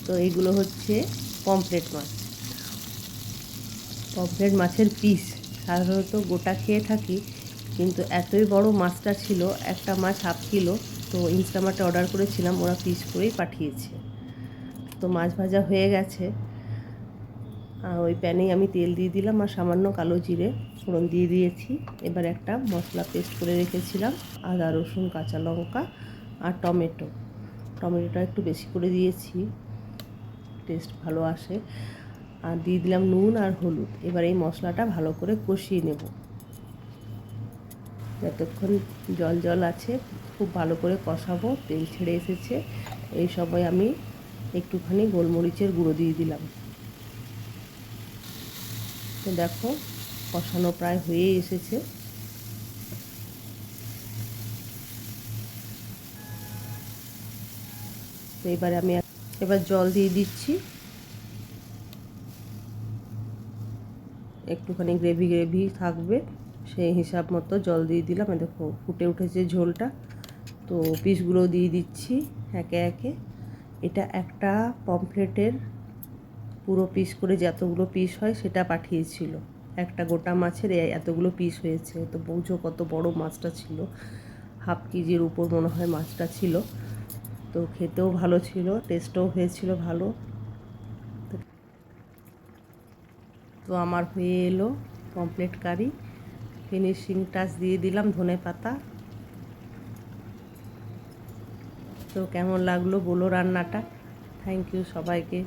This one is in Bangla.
তো এইগুলো হচ্ছে পমফ্রেট মাছ, পমফ্রেট মাছের পিস। সাধারণত গোটা খেয়ে থাকি, কিন্তু এতই বড় মাছটা ছিল, একটা মাছ হাফ কিলো। তো ইনস্টামার্টে অর্ডার করেছিলাম, ওরা পিস করেই পাঠিয়েছে। তো মাছ ভাজা হয়ে গেছে, আর ওই প্যানেই আমি তেল দিয়ে দিলাম আর সামান্য কালো জিরে ফোড়ন দিয়ে দিয়েছি। এবার একটা মশলা পেস্ট করে রেখেছিলাম, আদা রসুন কাঁচা লঙ্কা আর টমেটোটা একটু বেশি করে দিয়েছি, টেস্ট ভালো আসে। আর দিয়ে দিলাম নুন আর হলুদ। এবার এই মশলাটা ভালো করে কষিয়ে নেব, যতক্ষণ জল জল আছে খুব ভালো করে কষাবো, তেল ছেড়ে এসেছে। এই সময় আমি একটুখানি গোলমরিচের গুঁড়ো দিয়ে দিলাম। তো দেখো কষানো প্রায় হয়েই এসেছে। তো এবারে আমি এবার জল দিয়ে দিচ্ছি, একটুখানি গ্রেভি গ্রেভি থাকবে সেই হিসাব মতো জল দিয়ে দিলাম। দেখো ফুটে উঠেছে ঝোলটা। তো পিসগুলো দিয়ে দিচ্ছি একে একে। এটা একটা পমফ্রেটের পুরো পিস করে যতগুলো পিস হয় সেটা পাঠিয়েছিল, একটা গোটা মাছের এতগুলো পিস হয়েছে। তো বুঝো কত বড় মাছটা ছিল, হাফ কেজির উপর মনে হয় মাছটা ছিল। তো খেতেও ভালো ছিল, টেস্টও হয়েছিল ভালো। তো আমার হয়ে এলো পমফ্রেট কারি। ফিনিশিং টাচ দিয়ে দিলাম ধনে পাতা। তো কেমন লাগলো বলো রান্নাটা। থ্যাংক ইউ সবাইকে।